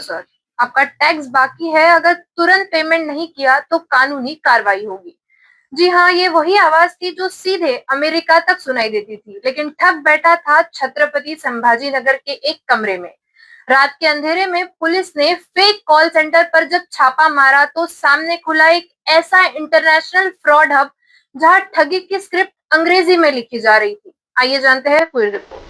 Sir, आपका tax बाकी है, अगर तुरंत पेमेंट नहीं किया तो कानूनी कार्रवाई होगी। जी हाँ, ये वही आवाज थी जो सीधे अमेरिका तक सुनाई देती थी, लेकिन ठग बैठा था छत्रपति संभाजी नगर के एक कमरे में। रात के अंधेरे में पुलिस ने फेक कॉल सेंटर पर जब छापा मारा तो सामने खुला एक ऐसा इंटरनेशनल फ्रॉड हब जहां ठगी की स्क्रिप्ट अंग्रेजी में लिखी जा रही थी। आइए जानते हैं पूरी रिपोर्ट।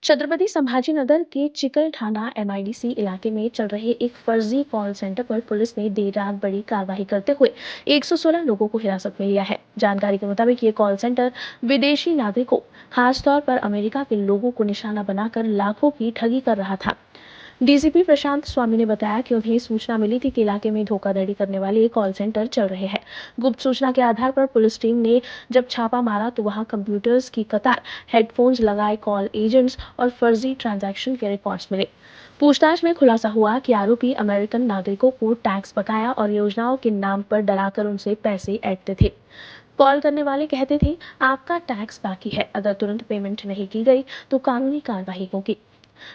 छत्रपति संभाजीनगर के चिकलठाना एमआईडीसी इलाके में चल रहे एक फर्जी कॉल सेंटर पर पुलिस ने देर रात बड़ी कार्रवाई करते हुए 116 लोगों को हिरासत में लिया है। जानकारी के मुताबिक ये कॉल सेंटर विदेशी नागरिकों, खासतौर पर अमेरिका के लोगों को निशाना बनाकर लाखों की ठगी कर रहा था। डीसीपी प्रशांत स्वामी ने बताया कि उन्हें सूचना मिली थी कि इलाके में धोखाधड़ी करने वाले कॉल सेंटर चल रहे हैं। गुप्त सूचना के आधार पर पुलिस टीम ने जब छापा मारा तो वहां कंप्यूटर्स की कतार, हेडफोन्स लगाए कॉल एजेंट्स और फर्जी ट्रांजैक्शन के रिकॉर्ड्स मिले। पूछताछ में खुलासा हुआ कि आरोपी अमेरिकन नागरिकों को टैक्स बकाया और योजनाओं के नाम पर डराकर उनसे पैसे ऐंठते थे। कॉल करने वाले कहते थे, आपका टैक्स बाकी है, अगर तुरंत पेमेंट नहीं की गई तो कानूनी कार्रवाई होगी।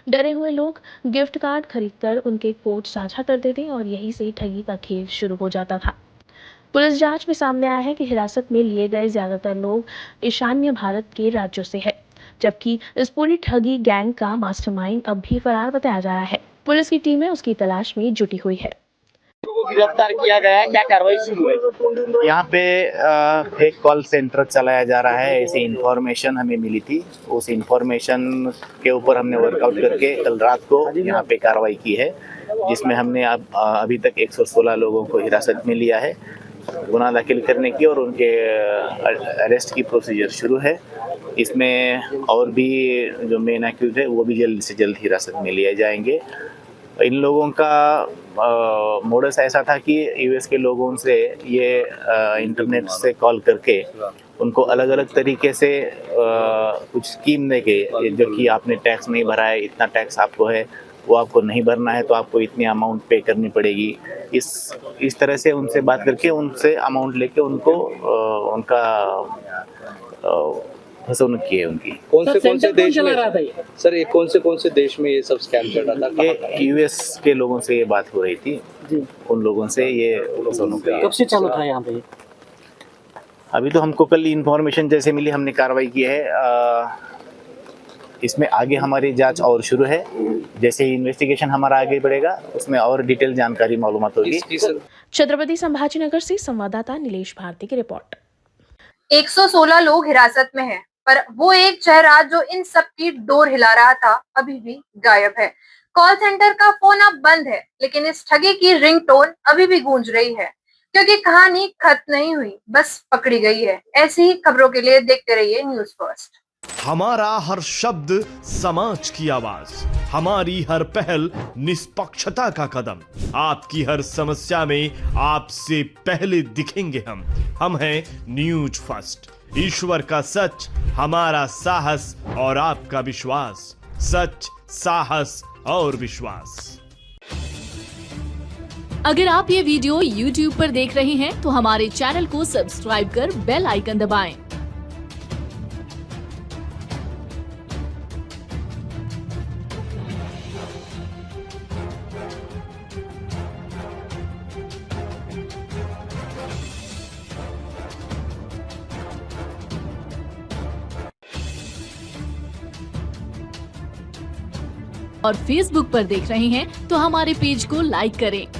डरे हुए लोग गिफ्ट कार्ड खरीदकर उनके कोड साझा करते थे और यहीं से ठगी का खेल शुरू हो जाता था। पुलिस जांच में सामने आया है कि हिरासत में लिए गए ज्यादातर लोग ईशान्य भारत के राज्यों से है, जबकि इस पूरी ठगी गैंग का मास्टरमाइंड अब भी फरार बताया जा रहा है। पुलिस की टीमें उसकी तलाश में जुटी हुई है। गिरफ्तार किया गया है, क्या कार्रवाई शुरू है? यहाँ पे एक कॉल सेंटर चलाया जा रहा है, ऐसी इंफॉर्मेशन हमें मिली थी। उस इंफॉर्मेशन के ऊपर हमने वर्कआउट करके कल रात को यहाँ पे कार्रवाई की है, जिसमें हमने अभी तक 116 लोगों को हिरासत में लिया है। गुनाह दाखिल करने की और उनके अरेस्ट की प्रोसीजर शुरू है। इसमें और भी जो मेन एक्यूज है वो भी जल्द से जल्द हिरासत में लिए जाएंगे। इन लोगों का मोडस ऐसा था कि यूएस के लोगों से ये इंटरनेट से कॉल करके उनको अलग अलग तरीके से कुछ स्कीम देके, जो कि आपने टैक्स नहीं भरा है, इतना टैक्स आपको है, वो आपको नहीं भरना है तो आपको इतनी अमाउंट पे करनी पड़ेगी। इस तरह से उनसे बात करके उनसे अमाउंट लेके उनको उनका फसवणूक की है उनकी। कौन से देश में सर, ये कौन से देश में ये सब स्कैम चल रहा था? ये यूएस के लोगों से ये बात हो रही थी जी। उन लोगों से ये फसवणूक हुई है। कब से चालू था यहाँ पे? अभी तो हमको कल इन्फॉर्मेशन जैसे मिली हमने कार्रवाई की है। इसमें आगे हमारी जांच और शुरू है। जैसे ही इन्वेस्टिगेशन हमारा आगे बढ़ेगा उसमें और डिटेल जानकारी मालूमात होगी। छत्रपति संभाजीनगर से संवाददाता नीलेश भारती की रिपोर्ट। 116 लोग हिरासत में हैं, पर वो एक चेहरा जो इन सब की डोर हिला रहा था अभी भी गायब है। कॉल सेंटर का फोन अब बंद है, लेकिन इस ठगी की रिंगटोन अभी भी गूंज रही है, क्योंकि कहानी खत्म नहीं हुई, बस पकड़ी गई है। ऐसी ही खबरों के लिए देखते रहिए न्यूज़ फर्स्ट। हमारा हर शब्द समाज की आवाज, हमारी हर पहल निष्पक्षता का कदम। आपकी हर समस्या में आपसे पहले दिखेंगे हम हैं न्यूज फर्स्ट। ईश्वर का सच, हमारा साहस और आपका विश्वास। सच, साहस और विश्वास। अगर आप ये वीडियो YouTube पर देख रहे हैं तो हमारे चैनल को सब्सक्राइब कर बेल आइकन दबाएं। और Facebook पर देख रहे हैं तो हमारे पेज को लाइक करें।